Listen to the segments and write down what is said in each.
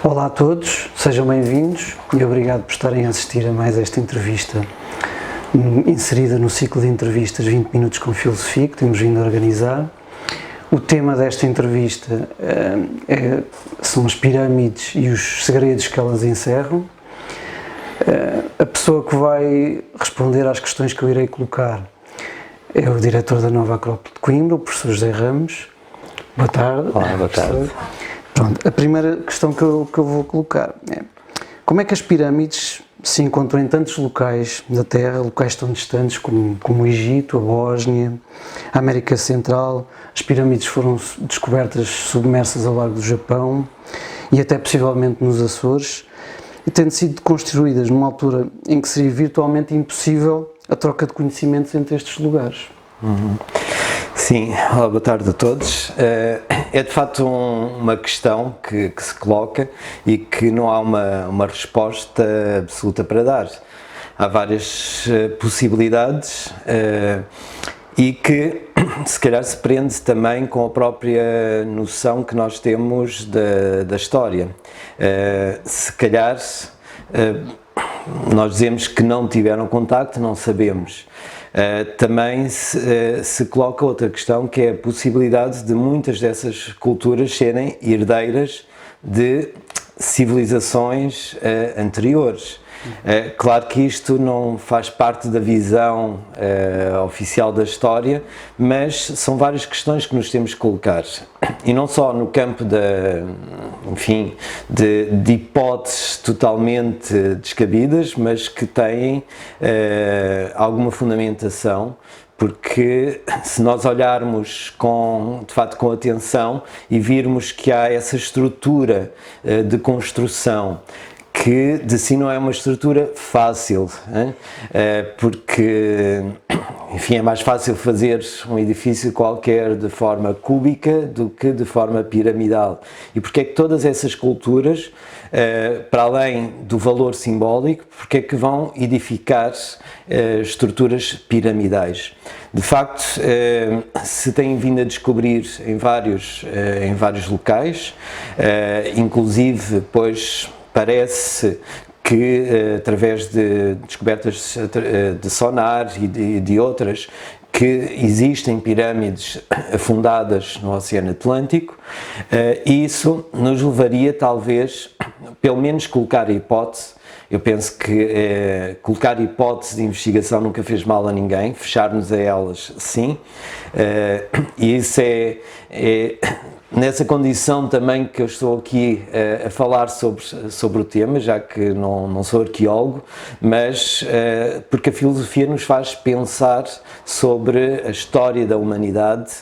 Olá a todos, sejam bem-vindos e obrigado por estarem a assistir a mais esta entrevista inserida no ciclo de entrevistas 20 minutos com filosofia que temos vindo a organizar. O tema desta entrevista são as pirâmides e os segredos que elas encerram. A pessoa que vai responder às questões que eu irei colocar é o diretor da Nova Acrópole de Coimbra, o professor José Ramos. Boa tarde. Olá, boa tarde. Pronto, a primeira questão que eu vou colocar é: como é que as pirâmides se encontram em tantos locais da Terra, locais tão distantes como o Egito, a Bósnia, a América Central? As pirâmides foram descobertas submersas ao largo do Japão e até possivelmente nos Açores, e tendo sido construídas numa altura em que seria virtualmente impossível a troca de conhecimentos entre estes lugares. Sim, olá, boa tarde a todos. É de facto uma questão que se coloca e que não há uma resposta absoluta para dar. Há várias possibilidades e que se calhar se prende também com a própria noção que nós temos da história. Se calhar nós dizemos que não tiveram contacto, não sabemos. Também se coloca outra questão, que é a possibilidade de muitas dessas culturas serem herdeiras de civilizações anteriores. Claro que isto não faz parte da visão oficial da história, mas são várias questões que nos temos que colocar. E não só no campo de hipóteses totalmente descabidas, mas que têm alguma fundamentação, porque se nós olharmos de facto com atenção e virmos que há essa estrutura de construção, que de si não é uma estrutura fácil, porque, enfim, é mais fácil fazer um edifício qualquer de forma cúbica do que de forma piramidal. E porque é que todas essas culturas, para além do valor simbólico, porque é que vão edificar estruturas piramidais? De facto, se tem vindo a descobrir em vários locais, inclusive, pois, parece que, através de descobertas de sonar e de outras, que existem pirâmides afundadas no Oceano Atlântico, e isso nos levaria, talvez, pelo menos colocar a hipótese. Eu penso que colocar hipóteses de investigação nunca fez mal a ninguém, fechar-nos a elas, sim, e isso é nessa condição também que eu estou aqui a falar sobre o tema, já que não sou arqueólogo, mas porque a filosofia nos faz pensar sobre a história da humanidade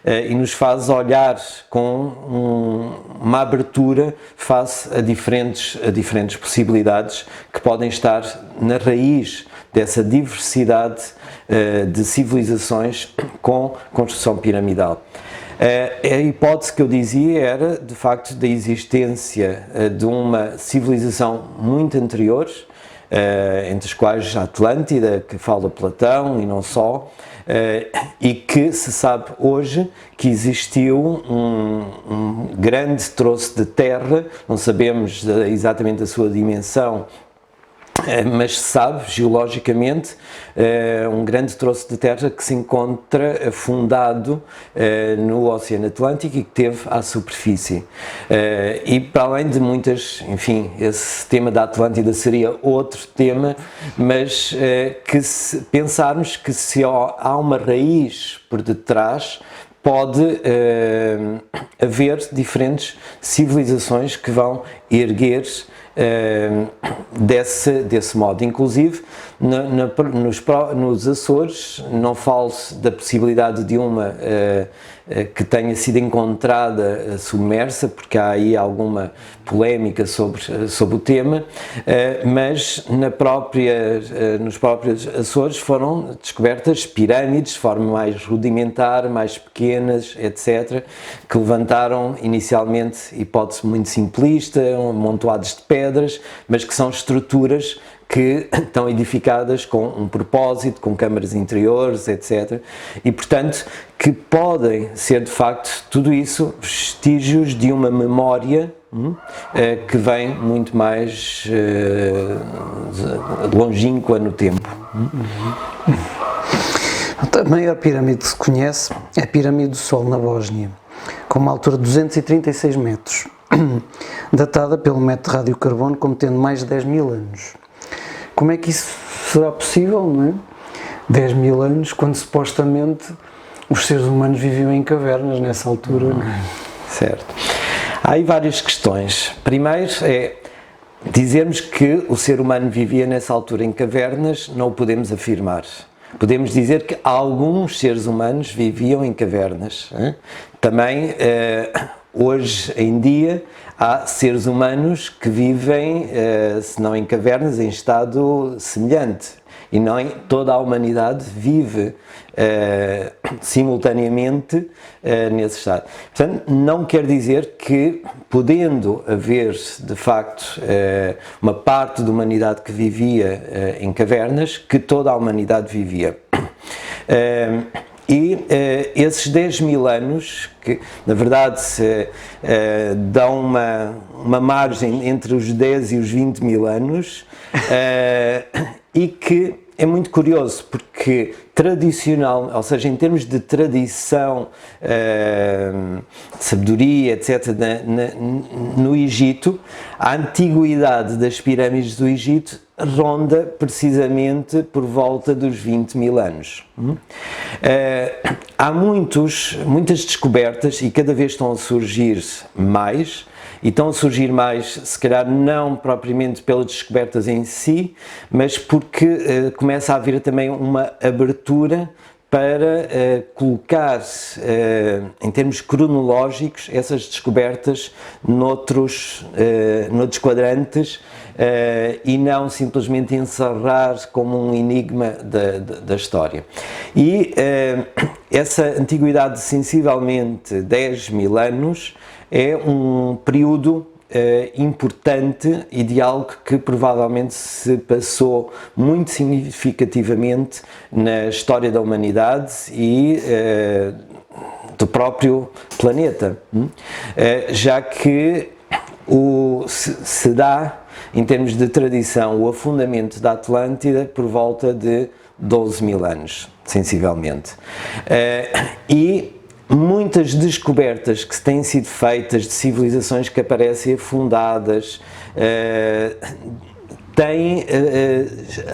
e nos faz olhar com uma abertura face a diferentes possibilidades que podem estar na raiz dessa diversidade de civilizações com construção piramidal. A hipótese que eu dizia era, de facto, da existência de uma civilização muito anterior, entre as quais a Atlântida, que fala Platão e não só, e que se sabe hoje que existiu um grande troço de terra, não sabemos exatamente a sua dimensão, mas se sabe, geologicamente, um grande troço de terra que se encontra afundado no Oceano Atlântico e que teve à superfície. E para além de muitas, enfim, esse tema da Atlântida seria outro tema, mas que se pensarmos que se há uma raiz por detrás, pode haver diferentes civilizações que vão erguer desse modo. Inclusive nos Açores, não falo da possibilidade de uma que tenha sido encontrada submersa, porque há aí alguma polémica sobre o tema, mas nos próprios Açores foram descobertas pirâmides de forma mais rudimentar, mais pequenas, etc., que levantaram inicialmente hipótese muito simplista, amontoados de pedras, mas que são estruturas que estão edificadas com um propósito, com câmaras interiores, etc. E, portanto, que podem ser, de facto, tudo isso vestígios de uma memória que vem muito mais longínqua no tempo. A maior pirâmide que se conhece é a Pirâmide do Sol, na Bósnia, com uma altura de 236 metros, datada pelo método radiocarbono como tendo mais de 10 mil anos. Como é que isso será possível, não é? 10 mil anos, quando supostamente os seres humanos viviam em cavernas nessa altura. Certo. Há aí várias questões. Primeiro é dizermos que o ser humano vivia nessa altura em cavernas, não o podemos afirmar. Podemos dizer que alguns seres humanos viviam em cavernas. Também, hoje em dia, há seres humanos que vivem, se não em cavernas, em estado semelhante. E não toda a humanidade vive simultaneamente nesse estado. Portanto, não quer dizer que, podendo haver, de facto, uma parte da humanidade que vivia em cavernas, que toda a humanidade vivia. Esses 10 mil anos, que na verdade dão uma margem entre os 10 e os 20 mil anos, e que é muito curioso porque tradicional, ou seja, em termos de tradição, de sabedoria, etc., no Egito, a antiguidade das pirâmides do Egito ronda precisamente por volta dos 20 mil anos. Há muitas descobertas e cada vez estão a surgir mais. E estão a surgir mais, se calhar não propriamente pelas descobertas em si, mas porque começa a haver também uma abertura para colocar, em termos cronológicos, essas descobertas noutros quadrantes e não simplesmente encerrar como um enigma da história. E essa antiguidade de sensivelmente 10 mil anos é um período importante e de algo que provavelmente se passou muito significativamente na história da humanidade e do próprio planeta, já que se dá, em termos de tradição, o afundamento da Atlântida por volta de 12 mil anos, sensivelmente. E muitas descobertas que têm sido feitas de civilizações que aparecem afundadas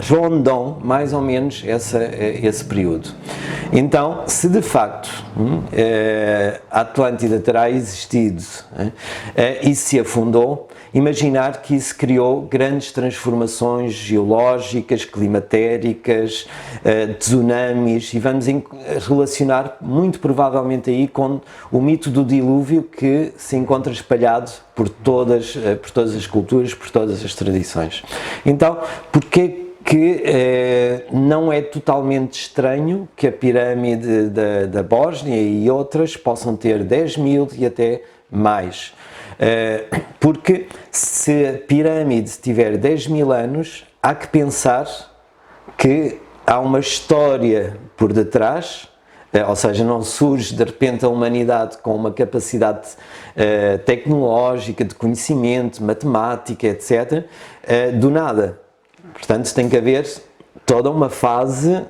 rondam mais ou menos esse período. Então, se de facto a Atlântida terá existido e se afundou, imaginar que isso criou grandes transformações geológicas, climatéricas, tsunamis, e vamos relacionar muito provavelmente aí com o mito do dilúvio que se encontra espalhado por todas as culturas, por todas as tradições. Então, porquê que não é totalmente estranho que a pirâmide da Bósnia e outras possam ter 10 mil e até mais? Porque se a pirâmide tiver 10 mil anos, há que pensar que há uma história por detrás, ou seja, não surge de repente a humanidade com uma capacidade tecnológica, de conhecimento, matemática, etc., do nada. Portanto, tem que haver toda uma fase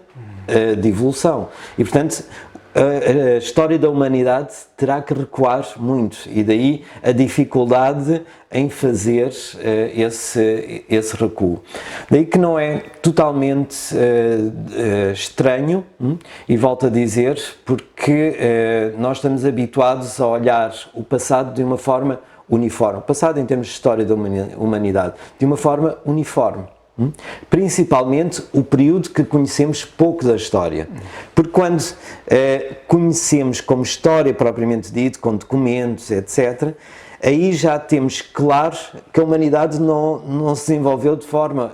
de evolução. E, portanto, a história da humanidade terá que recuar muito, e daí a dificuldade em fazer esse recuo. Daí que não é totalmente estranho, e volto a dizer, porque nós estamos habituados a olhar o passado de uma forma uniforme, o passado em termos de história da humanidade, de uma forma uniforme. Principalmente o período que conhecemos pouco da história, porque quando conhecemos como história propriamente dito, com documentos, etc., aí já temos claro que a humanidade não se desenvolveu de forma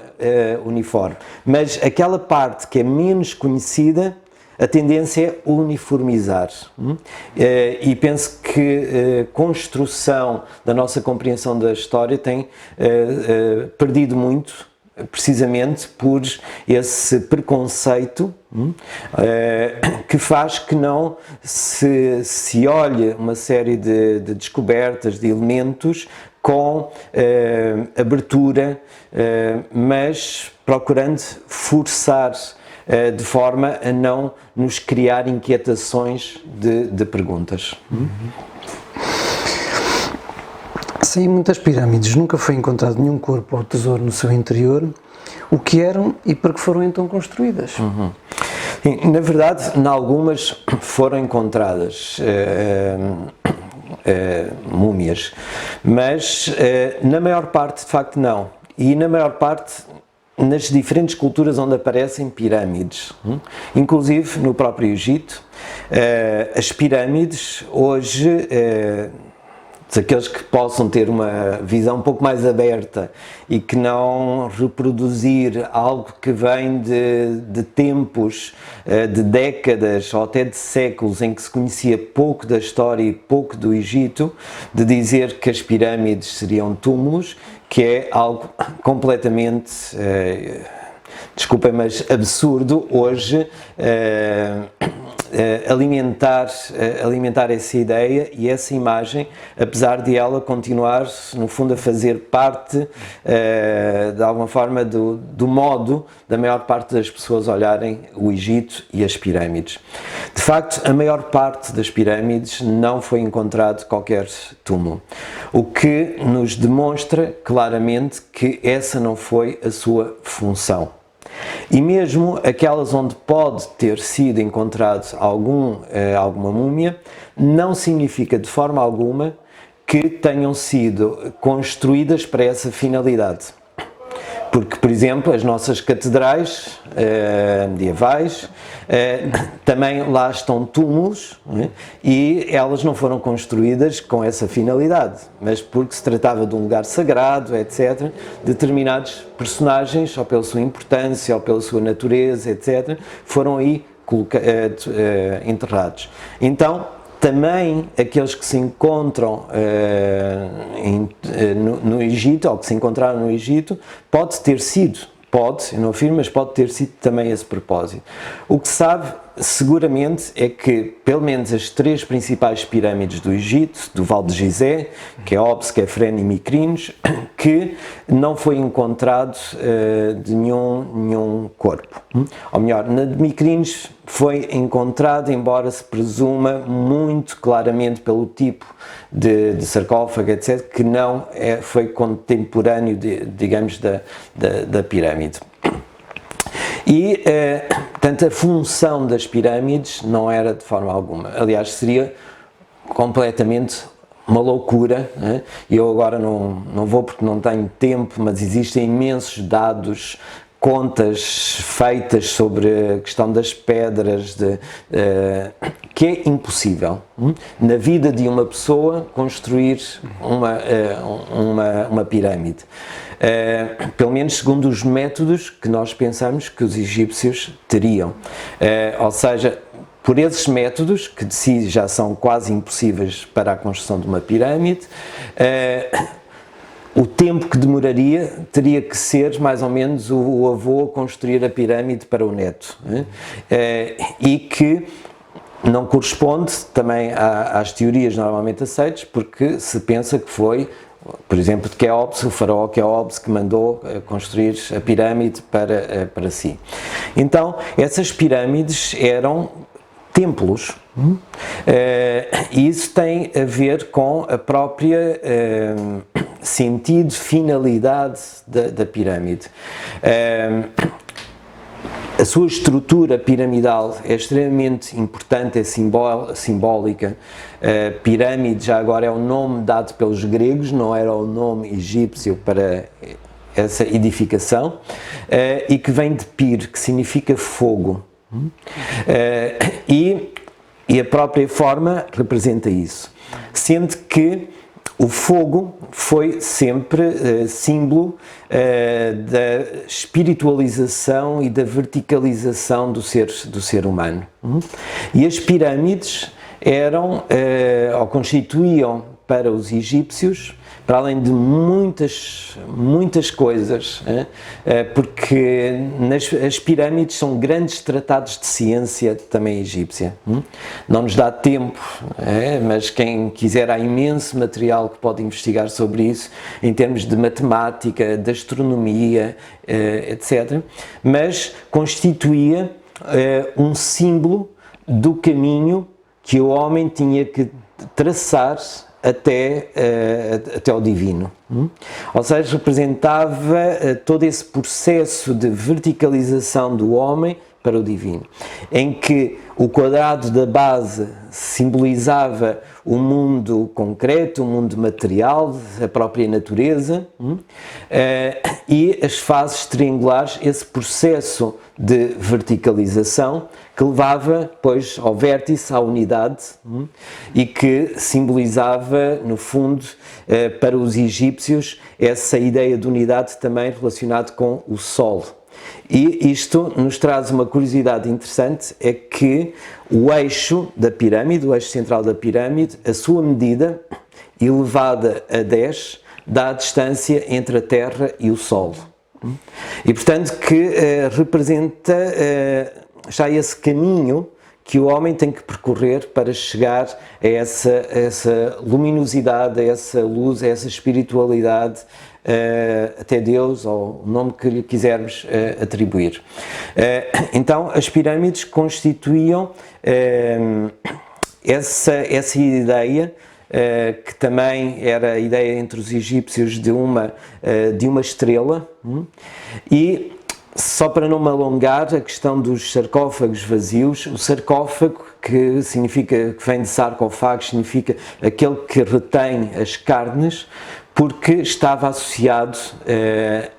uniforme, mas aquela parte que é menos conhecida, a tendência é uniformizar. E penso que a construção da nossa compreensão da história tem perdido muito, precisamente por esse preconceito que faz que não se olhe uma série de descobertas, de elementos, com abertura, mas procurando forçar de forma a não nos criar inquietações de perguntas. Sem muitas pirâmides, nunca foi encontrado nenhum corpo ou tesouro no seu interior. O que eram e para que foram então construídas? Na verdade, em algumas foram encontradas múmias, mas na maior parte, de facto, não. E na maior parte, nas diferentes culturas onde aparecem pirâmides, inclusive no próprio Egito, as pirâmides hoje, aqueles que possam ter uma visão um pouco mais aberta e que não reproduzir algo que vem de tempos, de décadas ou até de séculos em que se conhecia pouco da história e pouco do Egito, de dizer que as pirâmides seriam túmulos, que é algo completamente, desculpem, mas absurdo hoje alimentar essa ideia e essa imagem, apesar de ela continuar, no fundo, a fazer parte, de alguma forma, do modo da maior parte das pessoas olharem o Egito e as pirâmides. De facto, a maior parte das pirâmides não foi encontrado qualquer túmulo, o que nos demonstra claramente que essa não foi a sua função. E mesmo aquelas onde pode ter sido encontrado alguma múmia, não significa de forma alguma que tenham sido construídas para essa finalidade. Porque, por exemplo, as nossas catedrais medievais, também lá estão túmulos, e elas não foram construídas com essa finalidade, mas porque se tratava de um lugar sagrado, etc. Determinados personagens, ou pela sua importância, ou pela sua natureza, etc., foram aí enterrados. Então, também aqueles que se encontram no Egito, ou que se encontraram no Egito, pode ter sido, eu não afirmo, mas pode ter sido também esse propósito. O que se sabe, seguramente, é que pelo menos as três principais pirâmides do Egito, do Vale de Gizé, Quéops, Quefren e Micrines, que não foi encontrado de nenhum corpo. Ou melhor, na de Micrines foi encontrado, embora se presuma muito claramente pelo tipo de sarcófago, etc., que não foi contemporâneo, digamos, da pirâmide. E, portanto, a função das pirâmides não era de forma alguma. Aliás, seria completamente uma loucura. E eu agora não vou porque não tenho tempo, mas existem imensos dados, contas feitas sobre a questão das pedras, que é impossível na vida de uma pessoa construir uma pirâmide. Pelo menos segundo os métodos que nós pensamos que os egípcios teriam. Ou seja, por esses métodos, que de si já são quase impossíveis para a construção de uma pirâmide, o tempo que demoraria teria que ser mais ou menos o avô a construir a pirâmide para o neto. E que não corresponde também às teorias normalmente aceitas, porque se pensa que foi, por exemplo, de Quéops, o faraó Quéops, que mandou construir a pirâmide para si. Então, essas pirâmides eram templos, e isso tem a ver com a própria sentido, finalidade da pirâmide. A sua estrutura piramidal é extremamente importante, é simbólica. Pirâmide, já agora, é o nome dado pelos gregos, não era o nome egípcio para essa edificação, e que vem de pir, que significa fogo. E a própria forma representa isso, sendo que o fogo foi sempre símbolo da espiritualização e da verticalização do ser humano. E as pirâmides eram, ou constituíam para os egípcios, para além de muitas coisas, porque as pirâmides são grandes tratados de ciência também egípcia. Não nos dá tempo, mas quem quiser, há imenso material que pode investigar sobre isso, em termos de matemática, de astronomia, etc. Mas constituía um símbolo do caminho que o homem tinha que traçar até ao divino. Ou seja, representava todo esse processo de verticalização do homem para o divino, em que o quadrado da base simbolizava o mundo concreto, o mundo material, a própria natureza, e as fases triangulares, esse processo de verticalização que levava, pois, ao vértice, à unidade, e que simbolizava, no fundo, para os egípcios, essa ideia de unidade também relacionada com o Sol. E isto nos traz uma curiosidade interessante, é que o eixo da pirâmide, o eixo central da pirâmide, a sua medida, elevada a 10, dá a distância entre a Terra e o Sol. E, portanto, que representa já esse caminho que o homem tem que percorrer para chegar a essa luminosidade, a essa luz, a essa espiritualidade, até Deus, ou o nome que lhe quisermos atribuir. Então, as pirâmides constituíam essa ideia, que também era a ideia entre os egípcios de uma estrela, e só para não me alongar, a questão dos sarcófagos vazios, o sarcófago, que vem de sarcófagos, significa aquele que retém as carnes, porque estava associado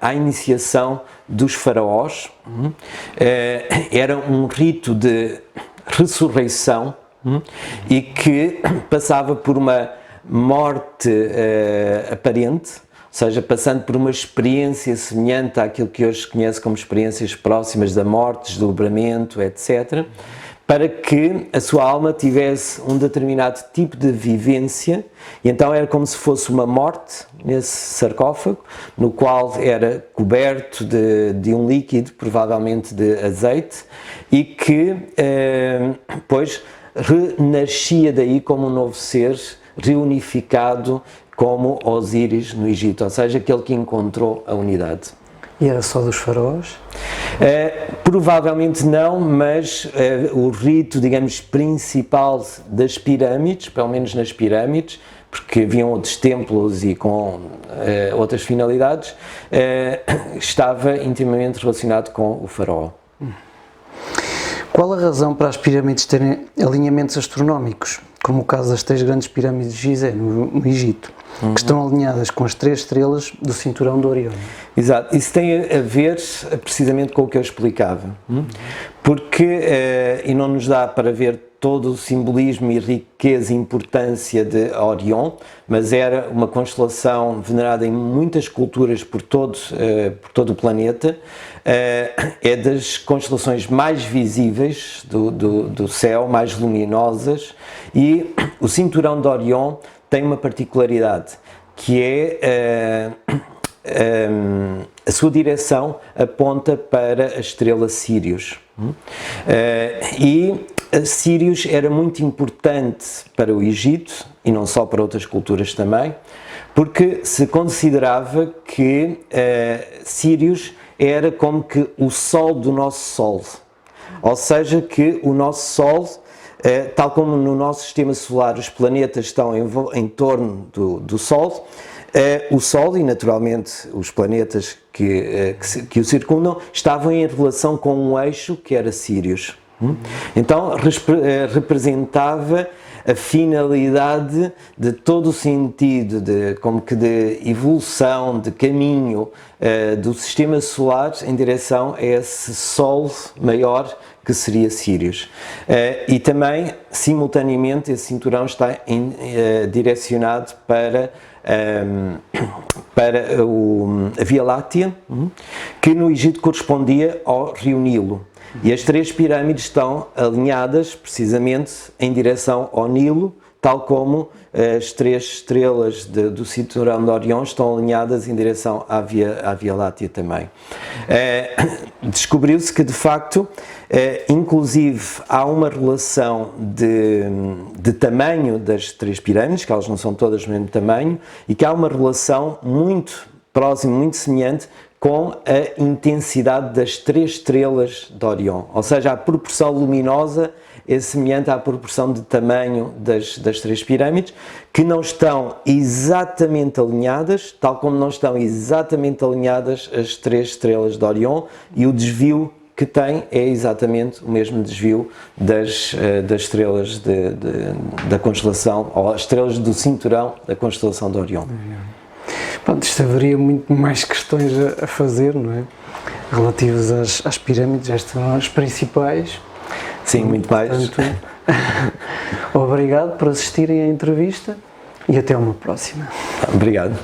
à iniciação dos faraós, era um rito de ressurreição, e que passava por uma morte aparente, ou seja, passando por uma experiência semelhante àquilo que hoje se conhece como experiências próximas da morte, desdobramento, etc., para que a sua alma tivesse um determinado tipo de vivência, e então era como se fosse uma morte nesse sarcófago, no qual era coberto de um líquido, provavelmente de azeite, e que, pois, renascia daí como um novo ser, reunificado como Osíris no Egito, ou seja, aquele que encontrou a unidade. E era só dos faraós? Provavelmente não, mas o rito, digamos, principal das pirâmides, pelo menos nas pirâmides, porque haviam outros templos e com outras finalidades, estava intimamente relacionado com o faraó. Qual a razão para as pirâmides terem alinhamentos astronómicos, como o caso das 3 grandes pirâmides de Gizé, no Egito, que estão alinhadas com as 3 estrelas do cinturão de Orião? Exato, isso tem a ver precisamente com o que eu explicava, porque, e não nos dá para ver todo o simbolismo e riqueza e importância de Orion, mas era uma constelação venerada em muitas culturas por todo o planeta, é das constelações mais visíveis do céu, mais luminosas, e o cinturão de Orion tem uma particularidade, que é a sua direção aponta para a estrela Sírius. E Sírius era muito importante para o Egito, e não só para outras culturas também, porque se considerava que Sírius era como que o Sol do nosso Sol, ou seja, que o nosso Sol, tal como no nosso sistema solar os planetas estão em torno do Sol, o Sol e naturalmente os planetas que o circundam estavam em relação com um eixo que era Sírius. Então representava a finalidade de todo o sentido como que de evolução, de caminho do sistema solar em direção a esse Sol maior que seria Sírius. E também, simultaneamente, esse cinturão está direcionado para a Via Láctea, que no Egito correspondia ao rio Nilo. E as 3 pirâmides estão alinhadas precisamente em direção ao Nilo, tal como as 3 estrelas do cinturão de Orião estão alinhadas em direção à Via Láctea também. Descobriu-se que, de facto, inclusive há uma relação de tamanho das 3 pirâmides, que elas não são todas do mesmo tamanho, e que há uma relação muito próxima, muito semelhante com a intensidade das 3 estrelas de Orião, ou seja, a proporção luminosa é semelhante à proporção de tamanho das 3 pirâmides, que não estão exatamente alinhadas, tal como não estão exatamente alinhadas as 3 estrelas de Orião, e o desvio que tem é exatamente o mesmo desvio das estrelas da constelação, ou as estrelas do cinturão da constelação de Orião. Pronto, isto haveria muito mais questões a fazer, não é? Relativas às pirâmides, estas são as principais. Sim, muito mais. Portanto, obrigado por assistirem à entrevista e até uma próxima. Obrigado.